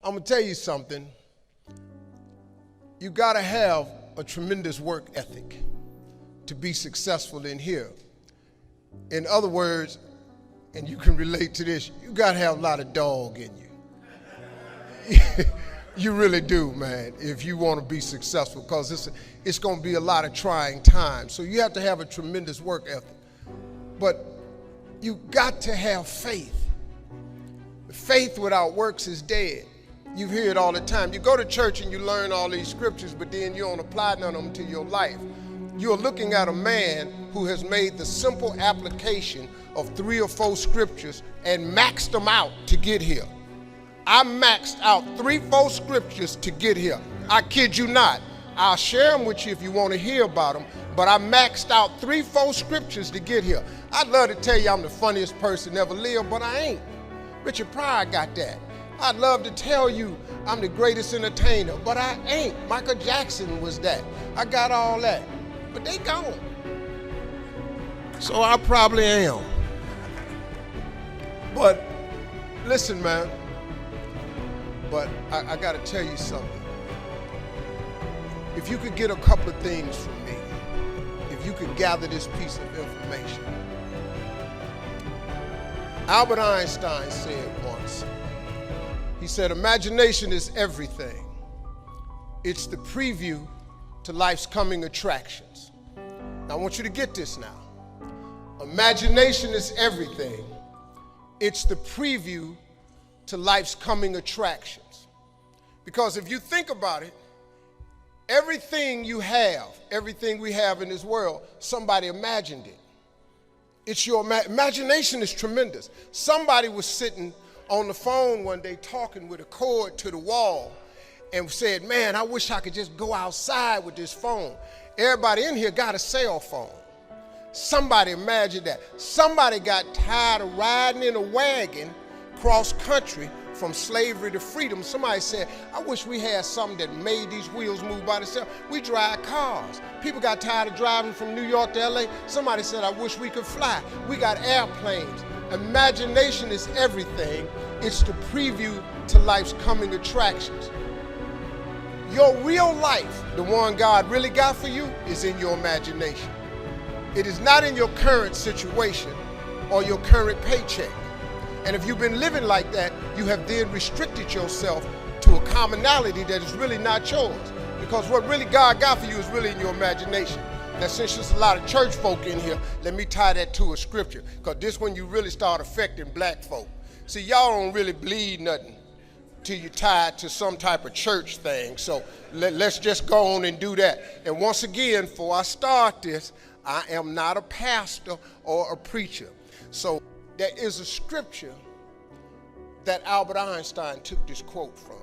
I'm going to tell you something. You got to have a tremendous work ethic to be successful in here. In other words, and you can relate to this, you got to have a lot of dog in you. You really do, man, if you want to be successful, because it's going to be a lot of trying times. So you have to have a tremendous work ethic. But you got to have faith. Faith without works is dead. You hear it all the time. You go to church and you learn all these scriptures, but then you don't apply none of them to your life. You're looking at a man who has made the simple application of 3 or 4 scriptures and maxed them out to get here. I maxed out 3, 4 scriptures to get here. I kid you not. I'll share them with you if you want to hear about them, but I maxed out 3, 4 scriptures to get here. I'd love to tell you I'm the funniest person ever lived, but I ain't. Richard Pryor got that. I'd love to tell you I'm the greatest entertainer, but I ain't. Michael Jackson was that. I got all that, but they gone. So I probably am. But listen, man, but I got to tell you something. If you could get a couple of things from me, if you could gather this piece of information. Albert Einstein said once, he said, imagination is everything. It's the preview to life's coming attractions. Now I want you to get this now. Imagination is everything. It's the preview to life's coming attractions. Because if you think about it, everything you have, everything we have in this world, somebody imagined it. It's your imagination is tremendous. Somebody was sitting on the phone one day talking with a cord to the wall and said, man, I wish I could just go outside with this phone. Everybody in here got a cell phone. Somebody imagined that. Somebody got tired of riding in a wagon cross country from slavery to freedom. Somebody said, I wish we had something that made these wheels move by themselves. We drive cars. People got tired of driving from New York to LA. Somebody said, I wish we could fly. We got airplanes. Imagination is everything. It's the preview to life's coming attractions. Your real life, the one God really got for you, is in your imagination. It is not in your current situation or your current paycheck. And if you've been living like that, you have then restricted yourself to a commonality that is really not yours. Because what really God got for you is really in your imagination. Now, since there's a lot of church folk in here, let me tie that to a scripture, because this one you really start affecting black folk. See, y'all don't really believe nothing till you tie it to some type of church thing. So let's just go on and do that. And once again, before I start this, I am not a pastor or a preacher. So there is a scripture that Albert Einstein took this quote from.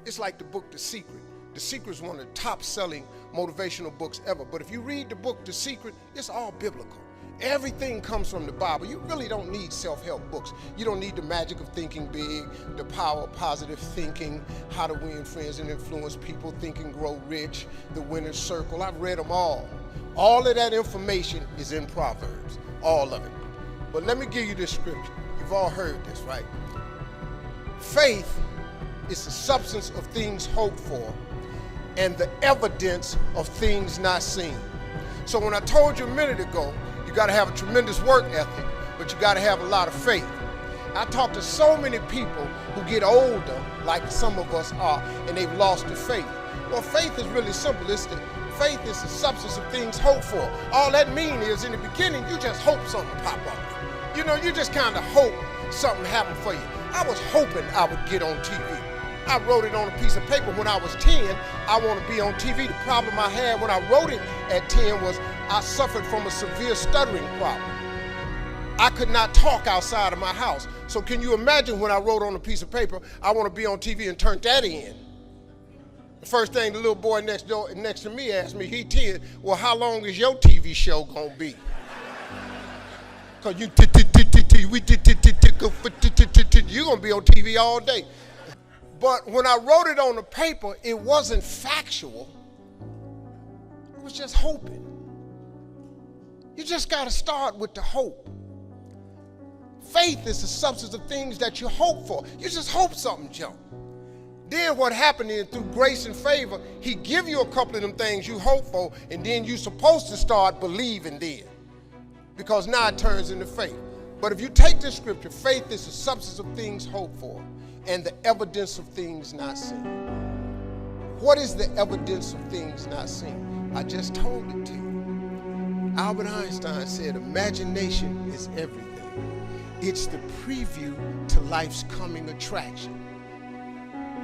It's like the book The Secret. The Secret is one of the top-selling motivational books ever. But if you read the book The Secret, it's all biblical. Everything comes from the Bible. You really don't need self-help books. You don't need the magic of thinking big, the power of positive thinking, how to win friends and influence people, Think and Grow Rich, the Winner's Circle. I've read them all. All of that information is in Proverbs, all of it. But let me give you this scripture. You've all heard this, right? Faith is the substance of things hoped for and the evidence of things not seen. So when I told you a minute ago, you got to have a tremendous work ethic, but you got to have a lot of faith. I talk to so many people who get older, like some of us are, and they've lost their faith. Well, faith is really simple. Faith is the substance of things hoped for. All that means is in the beginning, you just hope something pop up. You know, you just kind of hope something happened for you. I was hoping I would get on TV. I wrote it on a piece of paper when I was 10, I want to be on TV. The problem I had when I wrote it at 10 was I suffered from a severe stuttering problem. I could not talk outside of my house. So can you imagine when I wrote on a piece of paper, I want to be on TV and turned that in? The first thing the little boy next to me asked me, he 10, well, how long is your TV show going to be? Because you're going to be on TV all day. But when I wrote it on the paper, it wasn't factual. It was just hoping. You just got to start with the hope. Faith is the substance of things that you hope for. You just hope something jump. Then what happened is through grace and favor, he give you a couple of them things you hope for, and then you're supposed to start believing then. Because now it turns into faith. But if you take this scripture, faith is the substance of things hoped for and the evidence of things not seen. What is the evidence of things not seen? I just told it to you. Albert Einstein said, imagination is everything. It's the preview to life's coming attraction.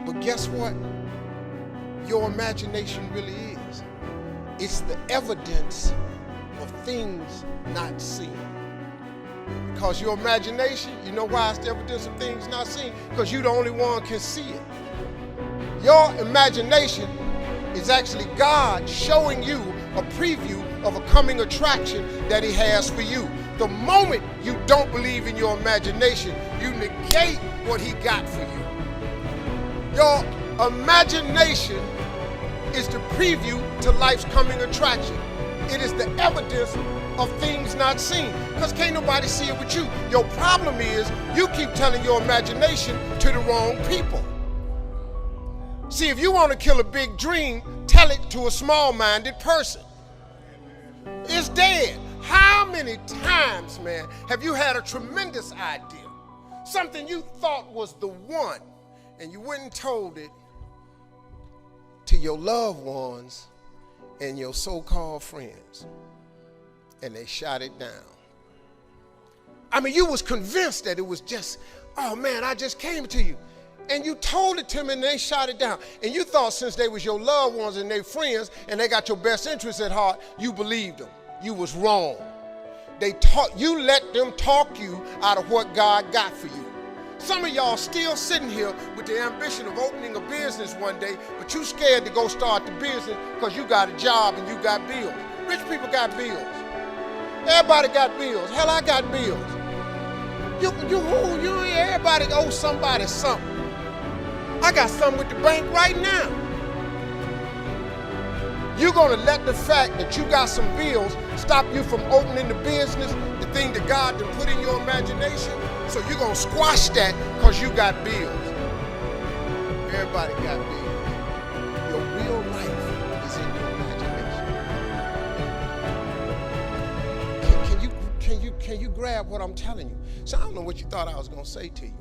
But guess what? Your imagination really is. It's the evidence of things not seen. Because your imagination, you know why it's the evidence of things not seen? Because you're the only one can see it. Your imagination is actually God showing you a preview of a coming attraction that he has for you. The moment you don't believe in your imagination, you negate what he got for you. Your imagination is the preview to life's coming attraction. It is the evidence of things not seen. Because can't nobody see it with you. Your problem is you keep telling your imagination to the wrong people. See, if you want to kill a big dream, tell it to a small-minded person. It's dead. How many times, man, have you had a tremendous idea? Something you thought was the one, and you went and told it to your loved ones and your so-called friends, and they shot it down. I mean, you was convinced that it was just, oh man, I just came to you. And you told it to them and they shot it down. And you thought since they was your loved ones and their friends and they got your best interests at heart, you believed them. You was wrong. You let them talk you out of what God got for you. Some of y'all still sitting here with the ambition of opening a business one day, but you scared to go start the business because you got a job and you got bills. Rich people got bills. Everybody got bills. Hell, I got bills. Everybody owes somebody something. I got something with the bank right now. You're going to let the fact that you got some bills stop you from opening the business, the thing that God done put in your imagination. So you're going to squash that because you got bills. Everybody got bills. Your real life is in your imagination. Can you grab what I'm telling you? So I don't know what you thought I was going to say to you.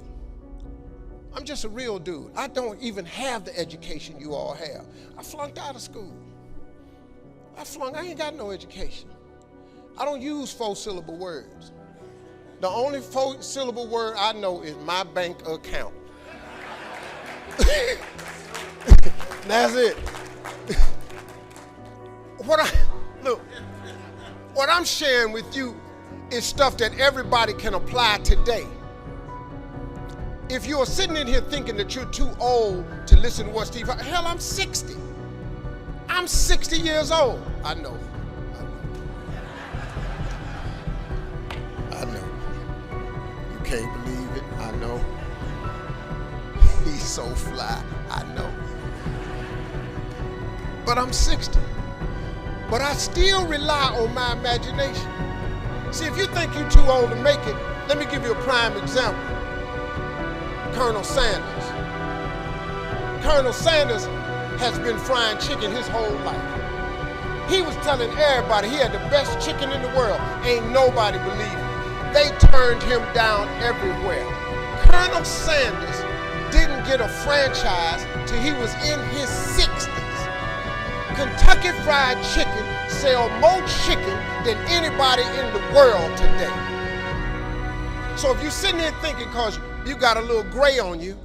I'm just a real dude. I don't even have the education you all have. I flunked out of school. I ain't got no education. I don't use 4-syllable words. The only 4-syllable word I know is my bank account. That's it. What I'm sharing with you is stuff that everybody can apply today. If you're sitting in here thinking that you're too old to listen to what Steve, hell, I'm 60. I'm 60 years old. I know. You can't believe it. I know. He's so fly. I know. But I'm 60. But I still rely on my imagination. See, if you think you're too old to make it, let me give you a prime example. Colonel Sanders. Colonel Sanders has been frying chicken his whole life. He was telling everybody he had the best chicken in the world. Ain't nobody believed it. They turned him down everywhere. Colonel Sanders didn't get a franchise till he was in his 60s. Kentucky Fried Chicken sell more chicken than anybody in the world today. So if you're sitting there thinking because you got a little gray on you,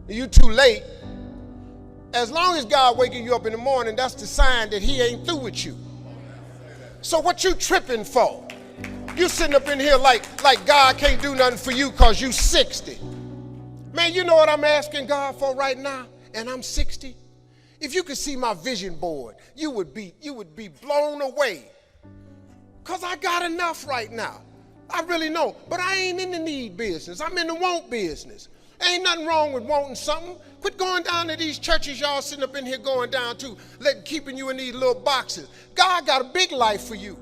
you too late, as long as God waking you up in the morning, that's the sign that he ain't through with you. So what you tripping for? You sitting up in here like God can't do nothing for you because you 60. Man, you know what I'm asking God for right now? And I'm 60. If you could see my vision board, you would be blown away. Because I got enough right now. I really know. But I ain't in the need business. I'm in the want business. Ain't nothing wrong with wanting something. Quit going down to these churches y'all sitting up in here going down to, keeping you in these little boxes. God got a big life for you.